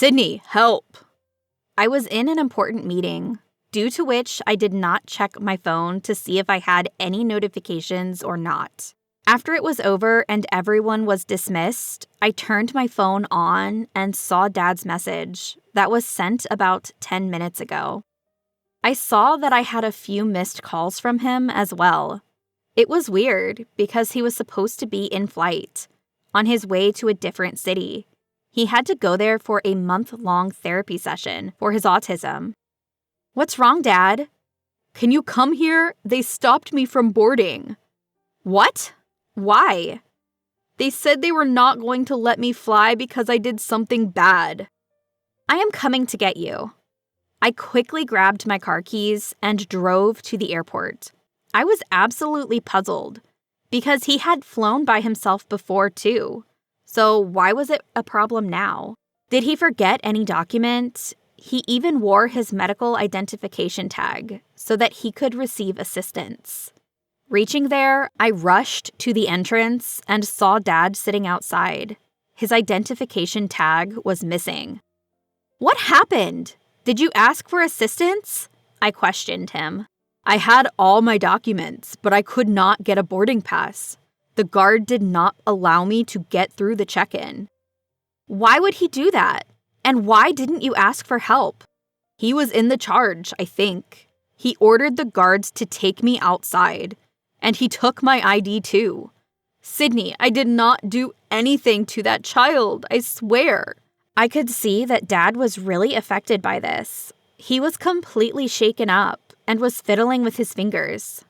Sydney, help! I was in an important meeting, due to which I did not check my phone to see if I had any notifications or not. After it was over and everyone was dismissed, I turned my phone on and saw Dad's message that was sent about 10 minutes ago. I saw that I had a few missed calls from him as well. It was weird because he was supposed to be in flight, on his way to a different city. He had to go there for a month-long therapy session for his autism. "What's wrong, Dad?" "Can you come here? They stopped me from boarding." "What? Why?" "They said they were not going to let me fly because I did something bad." "I am coming to get you." I quickly grabbed my car keys and drove to the airport. I was absolutely puzzled because he had flown by himself before too. So why was it a problem now? Did he forget any document? He even wore his medical identification tag so that he could receive assistance. Reaching there, I rushed to the entrance and saw Dad sitting outside. His identification tag was missing. "What happened? Did you ask for assistance?" I questioned him. "I had all my documents, but I could not get a boarding pass. The guard did not allow me to get through the check-in." "Why would he do that? And why didn't you ask for help?" "He was in the charge, I think. He ordered the guards to take me outside, and he took my ID too. Sydney, I did not do anything to that child, I swear." I could see that Dad was really affected by this. He was completely shaken up and was fiddling with his fingers.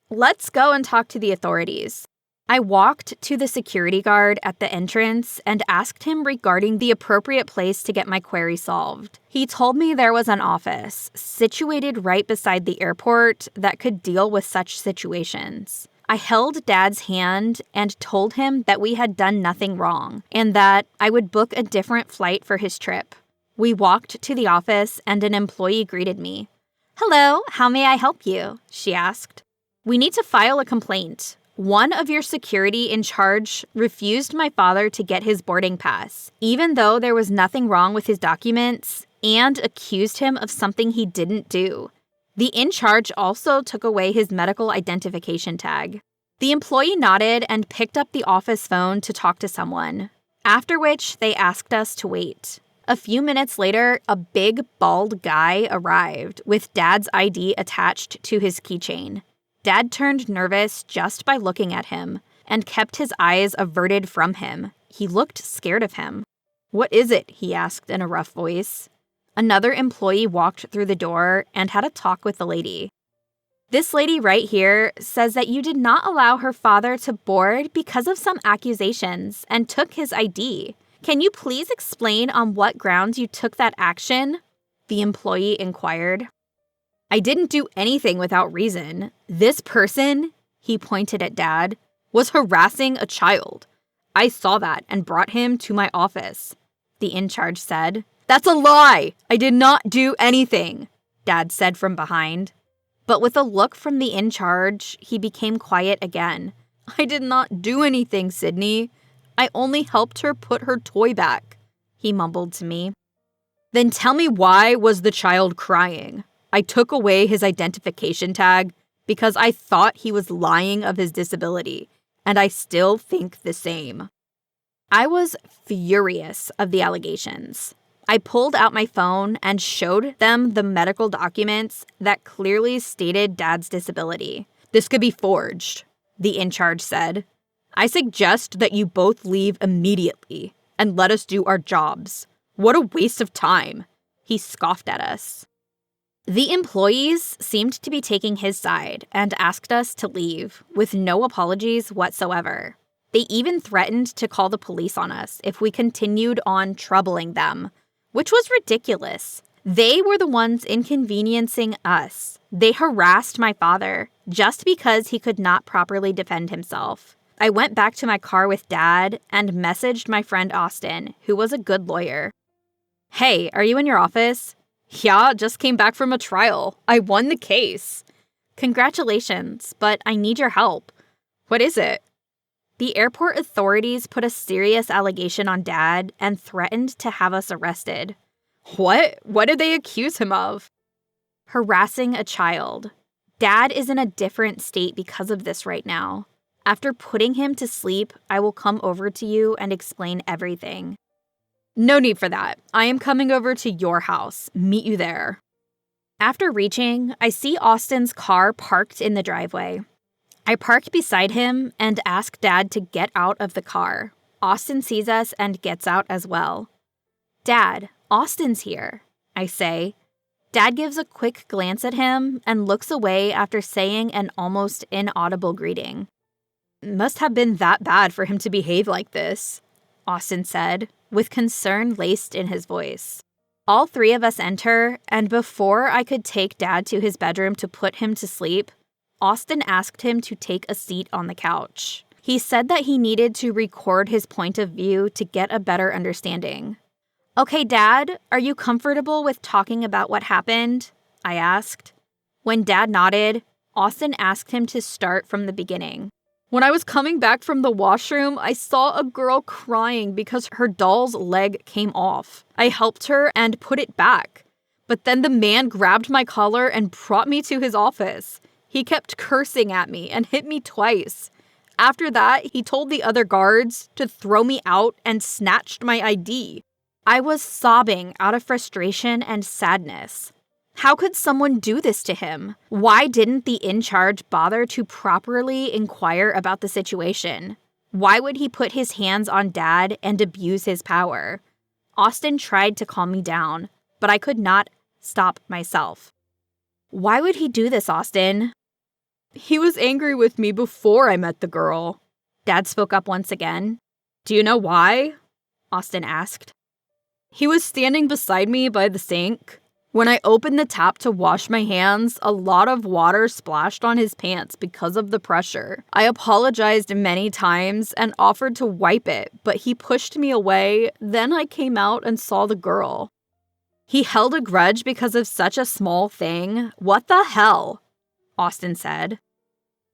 "Let's go and talk to the authorities." I walked to the security guard at the entrance and asked him regarding the appropriate place to get my query solved. He told me there was an office situated right beside the airport that could deal with such situations. I held Dad's hand and told him that we had done nothing wrong and that I would book a different flight for his trip. We walked to the office and an employee greeted me. "Hello, how may I help you?" she asked. "We need to file a complaint. One of your security in charge refused my father to get his boarding pass, even though there was nothing wrong with his documents, and accused him of something he didn't do. The in charge also took away his medical identification tag." The employee nodded and picked up the office phone to talk to someone, after which they asked us to wait. A few minutes later, a big, bald guy arrived with Dad's ID attached to his keychain. Dad turned nervous just by looking at him and kept his eyes averted from him. He looked scared of him. "What is it?" he asked in a rough voice. Another employee walked through the door and had a talk with the lady. "This lady right here says that you did not allow her father to board because of some accusations and took his ID. Can you please explain on what grounds you took that action?" the employee inquired. "I didn't do anything without reason. This person," he pointed at Dad, "was harassing a child. I saw that and brought him to my office," the in-charge said. "That's a lie! I did not do anything," Dad said from behind. But with a look from the in-charge, he became quiet again. "I did not do anything, Sydney. I only helped her put her toy back," he mumbled to me. "Then tell me, why was the child crying? I took away his identification tag because I thought he was lying of his disability, and I still think the same." I was furious of the allegations. I pulled out my phone and showed them the medical documents that clearly stated Dad's disability. "This could be forged," the in-charge said. "I suggest that you both leave immediately and let us do our jobs. What a waste of time," he scoffed at us. The employees seemed to be taking his side and asked us to leave, with no apologies whatsoever. They even threatened to call the police on us if we continued on troubling them, which was ridiculous. They were the ones inconveniencing us. They harassed my father just because he could not properly defend himself. I went back to my car with Dad and messaged my friend Austin, who was a good lawyer. "Hey, are you in your office?" "Yeah, just came back from a trial. I won the case." "Congratulations, but I need your help." "What is it?" The airport authorities put a serious allegation on Dad and threatened to have us arrested. What? What did they accuse him of? Harassing a child. Dad is in a different state because of this right now. After putting him to sleep, I will come over to you and explain everything. No need for that. I am coming over to your house. Meet you there. After reaching, I see Austin's car parked in the driveway. I park beside him and ask Dad to get out of the car. Austin sees us and gets out as well. Dad, Austin's here, I say. Dad gives a quick glance at him and looks away after saying an almost inaudible greeting. Must have been that bad for him to behave like this, Austin said, with concern laced in his voice. All three of us enter, and before I could take Dad to his bedroom to put him to sleep, Austin asked him to take a seat on the couch. He said that he needed to record his point of view to get a better understanding. Okay, Dad, are you comfortable with talking about what happened? I asked. When Dad nodded, Austin asked him to start from the beginning. When I was coming back from the washroom, I saw a girl crying because her doll's leg came off. I helped her and put it back. But then the man grabbed my collar and brought me to his office. He kept cursing at me and hit me twice. After that, he told the other guards to throw me out and snatched my ID. I was sobbing out of frustration and sadness. How could someone do this to him? Why didn't the in-charge bother to properly inquire about the situation? Why would he put his hands on Dad and abuse his power? Austin tried to calm me down, but I could not stop myself. Why would he do this, Austin? He was angry with me before I met the girl. Dad spoke up once again. Do you know why? Austin asked. He was standing beside me by the sink. When I opened the tap to wash my hands, a lot of water splashed on his pants because of the pressure. I apologized many times and offered to wipe it, but he pushed me away. Then I came out and saw the girl. He held a grudge because of such a small thing. What the hell? Austin said.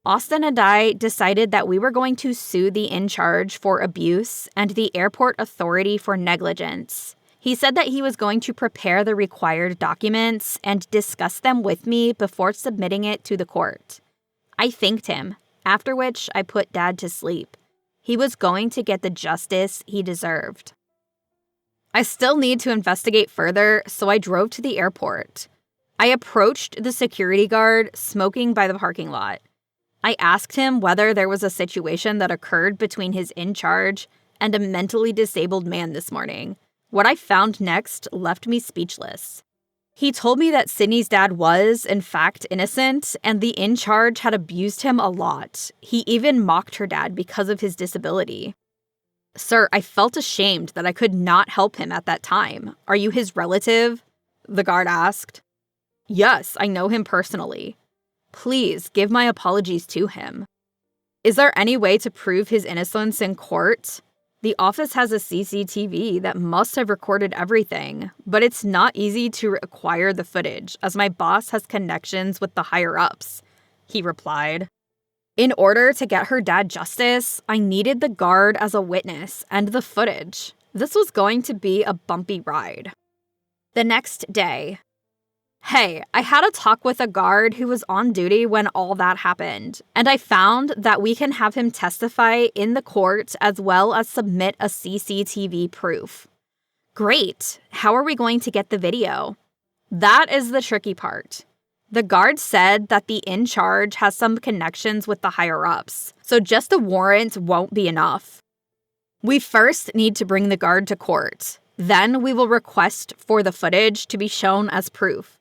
Austin and I decided that we were going to sue the in-charge for abuse and the airport authority for negligence. He said that he was going to prepare the required documents and discuss them with me before submitting it to the court. I thanked him, after which I put Dad to sleep. He was going to get the justice he deserved. I still need to investigate further, so I drove to the airport. I approached the security guard smoking by the parking lot. I asked him whether there was a situation that occurred between his in-charge and a mentally disabled man this morning. What I found next left me speechless. He told me that Sydney's dad was, in fact, innocent, and the in-charge had abused him a lot. He even mocked her dad because of his disability. Sir, I felt ashamed that I could not help him at that time. Are you his relative? The guard asked. Yes, I know him personally. Please give my apologies to him. Is there any way to prove his innocence in court? The office has a CCTV that must have recorded everything, but it's not easy to acquire the footage as my boss has connections with the higher-ups, he replied. In order to get her dad justice, I needed the guard as a witness and the footage. This was going to be a bumpy ride. The next day. Hey, I had a talk with a guard who was on duty when all that happened, and I found that we can have him testify in the court as well as submit a CCTV proof. Great. How are we going to get the video? That is the tricky part. The guard said that the in-charge has some connections with the higher-ups, so just a warrant won't be enough. We first need to bring the guard to court. Then we will request for the footage to be shown as proof.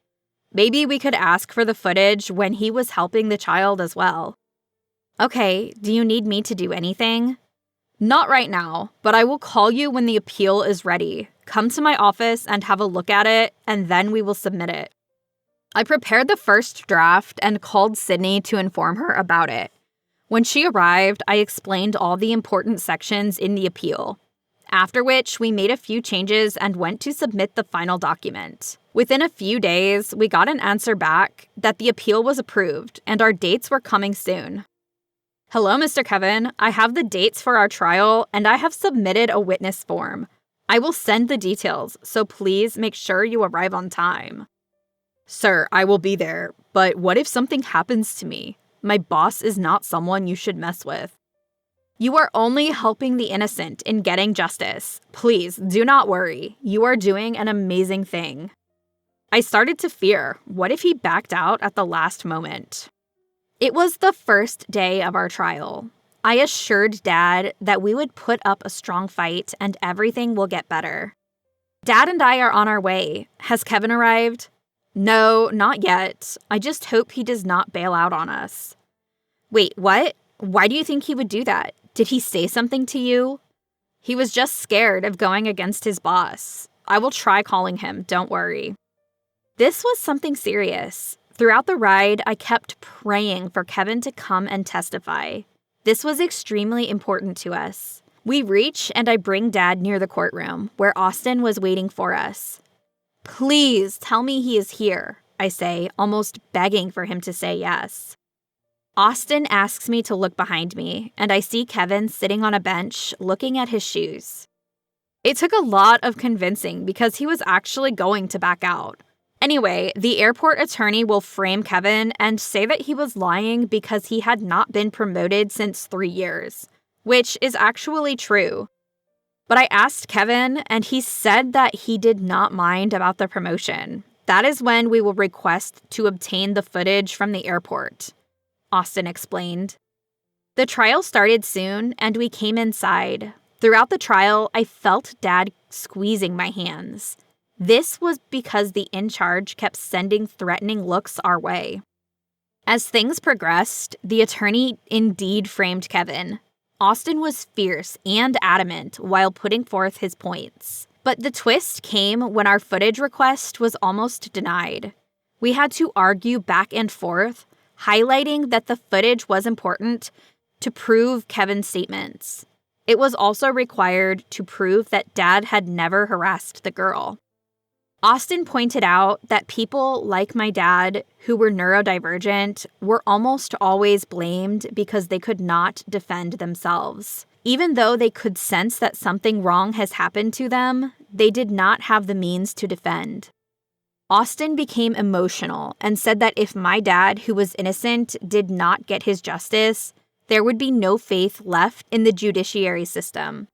Maybe we could ask for the footage when he was helping the child as well. Okay, do you need me to do anything? Not right now, but I will call you when the appeal is ready. Come to my office and have a look at it, and then we will submit it. I prepared the first draft and called Sydney to inform her about it. When she arrived, I explained all the important sections in the appeal. After which, we made a few changes and went to submit the final document. Within a few days, we got an answer back that the appeal was approved and our dates were coming soon. Hello, Mr. Kevin. I have the dates for our trial, and I have submitted a witness form. I will send the details, so please make sure you arrive on time. Sir, I will be there, but what if something happens to me? My boss is not someone you should mess with. You are only helping the innocent in getting justice. Please, do not worry. You are doing an amazing thing. I started to fear, what if he backed out at the last moment? It was the first day of our trial. I assured Dad that we would put up a strong fight and everything will get better. Dad and I are on our way. Has Kevin arrived? No, not yet. I just hope he does not bail out on us. Wait, what? Why do you think he would do that? Did he say something to you? He was just scared of going against his boss. I will try calling him, don't worry. This was something serious. Throughout the ride, I kept praying for Kevin to come and testify. This was extremely important to us. We reach and I bring Dad near the courtroom, where Austin was waiting for us. Please tell me he is here, I say, almost begging for him to say yes. Austin asks me to look behind me, and I see Kevin sitting on a bench, looking at his shoes. It took a lot of convincing because he was actually going to back out. Anyway, the airport attorney will frame Kevin and say that he was lying because he had not been promoted since 3 years, which is actually true. But I asked Kevin, and he said that he did not mind about the promotion. That is when we will request to obtain the footage from the airport, Austin explained. The trial started soon, and we came inside. Throughout the trial, I felt Dad squeezing my hands. This was because the in-charge kept sending threatening looks our way. As things progressed, the attorney indeed framed Kevin. Austin was fierce and adamant while putting forth his points. But the twist came when our footage request was almost denied. We had to argue back and forth, highlighting that the footage was important to prove Kevin's statements. It was also required to prove that Dad had never harassed the girl. Austin pointed out that people like my dad, who were neurodivergent, were almost always blamed because they could not defend themselves. Even though they could sense that something wrong has happened to them, they did not have the means to defend. Austin became emotional and said that if my dad, who was innocent, did not get his justice, there would be no faith left in the judiciary system.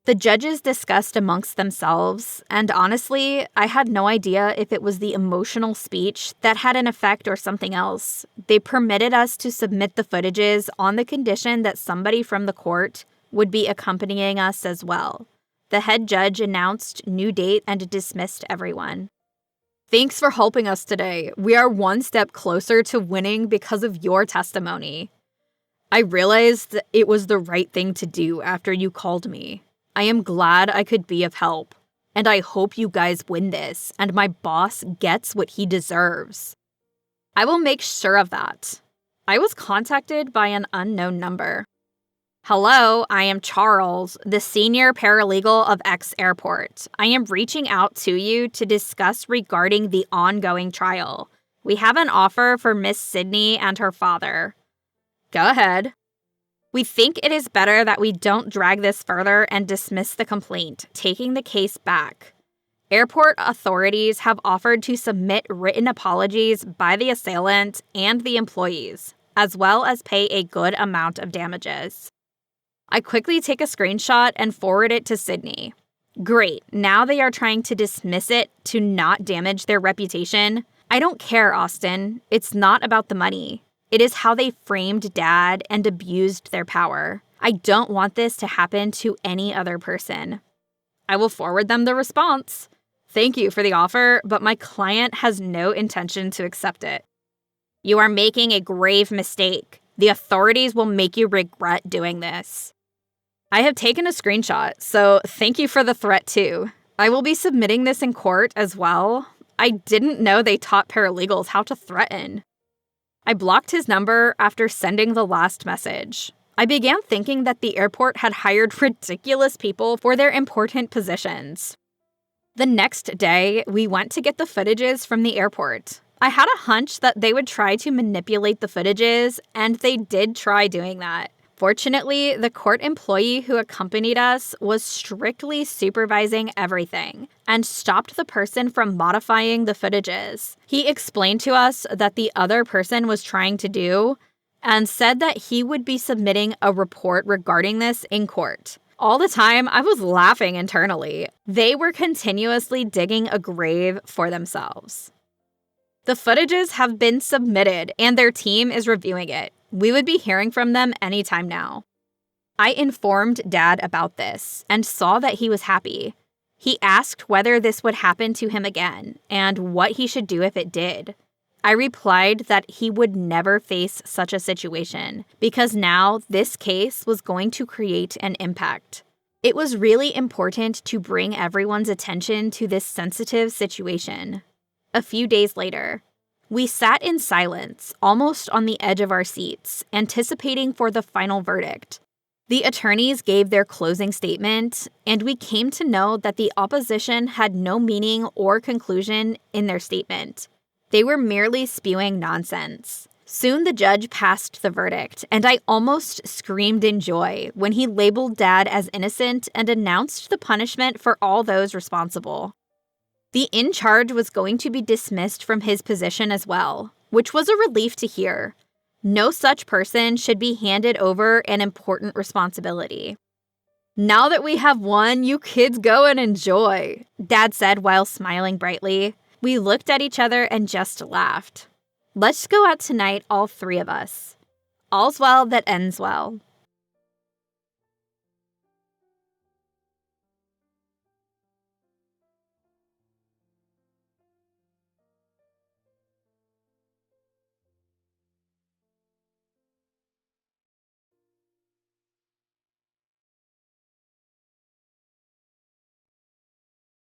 The judges discussed amongst themselves, and honestly, I had no idea if it was the emotional speech that had an effect or something else. They permitted us to submit the footages on the condition that somebody from the court would be accompanying us as well. The head judge announced new date and dismissed everyone. Thanks for helping us today. We are one step closer to winning because of your testimony. I realized it was the right thing to do after you called me. I am glad I could be of help, and I hope you guys win this and my boss gets what he deserves. I will make sure of that. I was contacted by an unknown number. Hello, I am Charles, the senior paralegal of X Airport. I am reaching out to you to discuss regarding the ongoing trial. We have an offer for Miss Sydney and her father. Go ahead. We think it is better that we don't drag this further and dismiss the complaint, taking the case back. Airport authorities have offered to submit written apologies by the assailant and the employees, as well as pay a good amount of damages. I quickly take a screenshot and forward it to Sydney. Great, now they are trying to dismiss it to not damage their reputation. I don't care, Austin. It's not about the money. It is how they framed Dad and abused their power. I don't want this to happen to any other person. I will forward them the response. Thank you for the offer, but my client has no intention to accept it. You are making a grave mistake. The authorities will make you regret doing this. I have taken a screenshot, so thank you for the threat too. I will be submitting this in court as well. I didn't know they taught paralegals how to threaten. I blocked his number after sending the last message. I began thinking that the airport had hired ridiculous people for their important positions. The next day, we went to get the footages from the airport. I had a hunch that they would try to manipulate the footages, and they did try doing that. Fortunately, the court employee who accompanied us was strictly supervising everything and stopped the person from modifying the footages. He explained to us that the other person was trying to do and said that he would be submitting a report regarding this in court. All the time, I was laughing internally. They were continuously digging a grave for themselves. The footages have been submitted, and their team is reviewing it. We would be hearing from them anytime now. I informed Dad about this and saw that he was happy. He asked whether this would happen to him again and what he should do if it did. I replied that he would never face such a situation because now this case was going to create an impact. It was really important to bring everyone's attention to this sensitive situation. A few days later, we sat in silence, almost on the edge of our seats, anticipating for the final verdict. The attorneys gave their closing statement, and we came to know that the opposition had no meaning or conclusion in their statement. They were merely spewing nonsense. Soon the judge passed the verdict, and I almost screamed in joy when he labeled Dad as innocent and announced the punishment for all those responsible. The in charge was going to be dismissed from his position as well, which was a relief to hear. No such person should be handed over an important responsibility. "Now that we have won, you kids go and enjoy," Dad said while smiling brightly. We looked at each other and just laughed. "Let's go out tonight, all three of us. All's well that ends well."